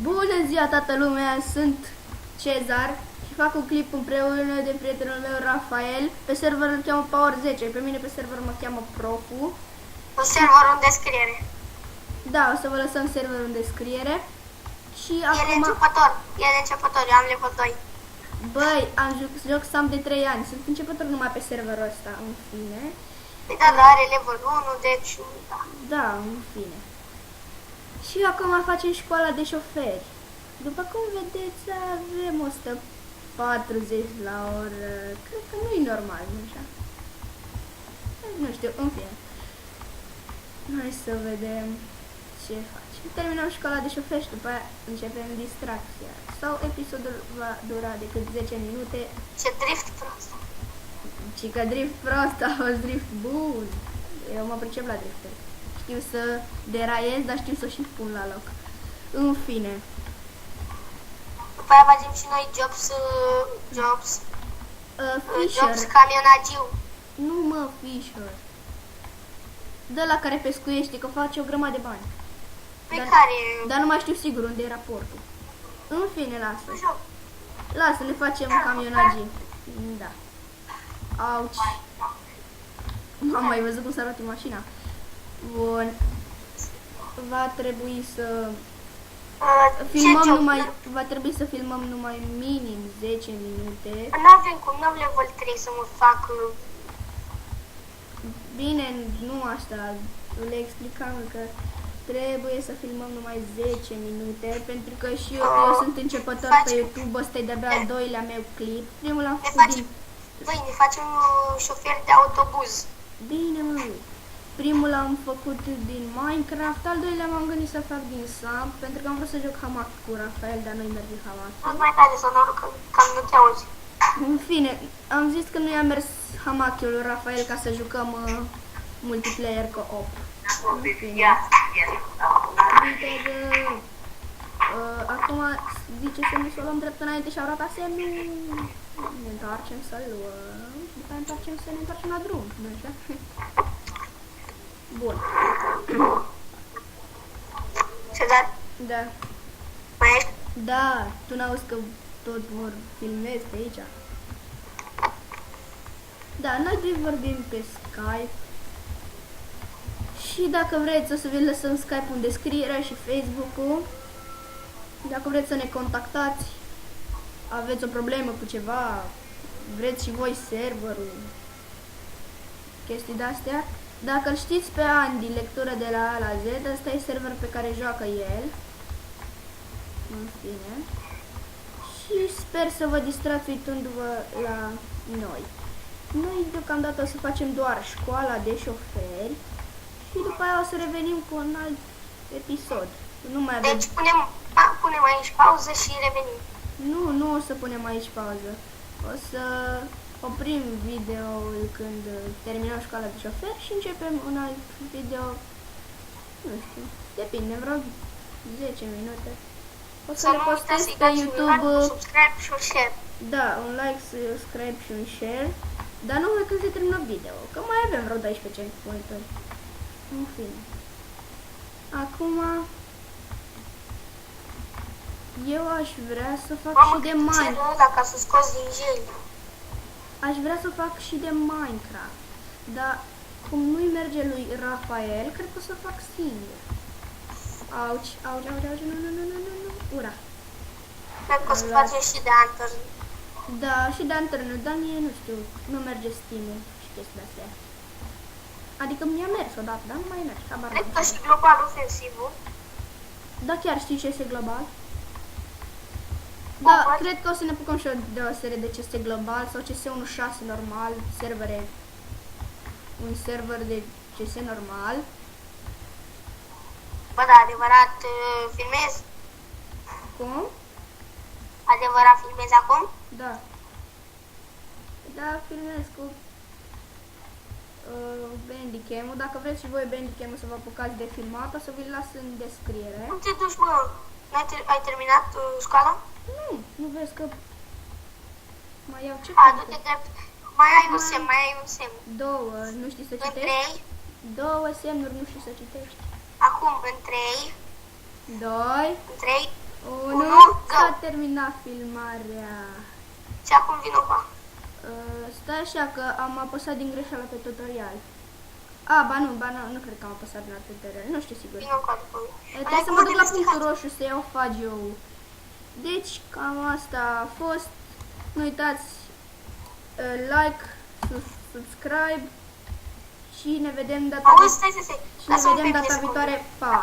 Bună ziua toată lumea, sunt Cezar și fac un clip împreună de prietenul meu Rafael. Pe server îl cheamă Power 10, pe mine pe server mă cheamă Profu. Un server în descriere. Da, o să vă lăsăm serverul în descriere. Și El e acum, începător, eu am level 2. băi, joc Sam de 3 ani, sunt începător numai pe serverul ăsta, în fine. Păi da, dar are level 1, deci da. Da, în fine. Și acum facem școala de șoferi. După cum vedeți, avem 140 la oră. Cred că nu e normal, nu așa? Nu știu, în fine. Hai să vedem ce facem. Terminăm școala de șoferi și după aia începem distracția. Sau episodul va dura decât 10 minute. Ce drift prost. Și că drift prost, a fost drift bun. Eu mă pricep la drifturi. Știu să deraiez, dar știu să și pun la loc. În fine. După aia facem și noi jobs Fisher. camionagiu. Nu mă, Fisher. De la care pescuiește, că face o grămadă de bani. Pe care... Dar nu mai știu sigur unde e raportul. În fine, lasă. Nu știu. Lasă, ne facem camionagii. Da. Auci. Mama, ai văzut cum s-a luat mașina? Bun. Va trebui să filmăm numai, va trebui să filmăm numai minim 10 minute. Nu avem cum, nu am level 3 să mă fac... Bine, nu asta. Le explicam că trebuie să filmăm numai 10 minute, pentru că și eu sunt începător pe YouTube, ăsta e de-abia al doilea meu clip. Primul l-am făcut din... Băi, ne facem șofer de autobuz. Bine, mă. Primul l-am făcut din Minecraft, al doilea m-am gândit să fac din Sam, pentru că am vrut să joc hamac cu Rafael, dar nu-i merge hamac. Nu mai tare sonorul, că cam nu te auzi. În fine, am zis că nu i-a mers hamachiul lui Rafael ca să jucăm multiplayer co-op. În fine. Acum zice semnul să o luăm drept înainte și au ratat semnul. Ne întoarcem să-l luăm și după aia să ne întoarcem la drum, nu așa? Bun. Cezar? Da. Mai ești? Da, tu n-auzi că tot vor filmez pe aici. Da, noi vorbim pe Skype. Și dacă vreți o să vi lăsăm Skype-ul în descriere și Facebook-ul. Dacă vreți să ne contactați, aveți o problemă cu ceva, vreți și voi serverul, chestii de-astea. Dacă îl știți pe Andy, lectură de la A la Z, ăsta e server pe care joacă el. În fine. Și sper să vă distrați uitându-vă la noi. Noi deocamdată o să facem doar școala de șoferi și după aia o să revenim cu un alt episod. Nu mai avem... Deci punem aici pauză și revenim. Nu o să punem aici pauză. O să oprim videoul când terminăm școala de șofer și începem un alt video, nu știu, depinde, vreo 10 minute. O să le postez pe YouTube. Un subscribe și un share. Da, un like, subscribe și un share. Dar numai când se termină video, că mai avem vreo 12 checkpoint-uri. În fine. Acum eu aș vrea să fac și de Minecraft. Ca să scoți din gel. Aș vrea să fac și de Minecraft, dar cum nu-i merge lui Rafael, cred că o să fac singur. Auci, nu, ura. Cred că o să facem și de Hunter. Da, și de Hunter, dar mie nu știu, nu merge Steam-ul și chestia astea. Adică mi-a mers odată, dar nu mai merge, habar Cred că și global ofensivul. Da, chiar știi ce este global? Da, cred că o să ne apucăm și de o serie de CS global sau CS1.6 normal, servere. Un server de CS normal. Bă, da, adevărat filmez? Cum? Adevărat filmez acum? Da. Da, filmez cu Bandicam-ul. Dacă vreți și voi Bandicam-ul să vă apucați de filmat, o să vi-l las în descriere. Cum te duci, mă? Ai terminat școala? Nu vezi că mai iau ce? Du-te drept. Mai ai un semn, Două, nu știi să În citești? 3. Două semnuri, nu știi să citești. Acum, în 3. 2, 3. terminat filmarea. Și acum vin opa. Stai așa că am apăsat din greșeală pe tutorial. Ba nu, nu cred că am apăsat la tutorial, nu știu sigur. Vin încoa după mine. Trebuie să mă duc la punctul roșu să iau Fagio. Deci, cam asta a fost. Nu uitați like, subscribe și ne vedem data Auzi, stai. și ne vedem data viitoare. Pa!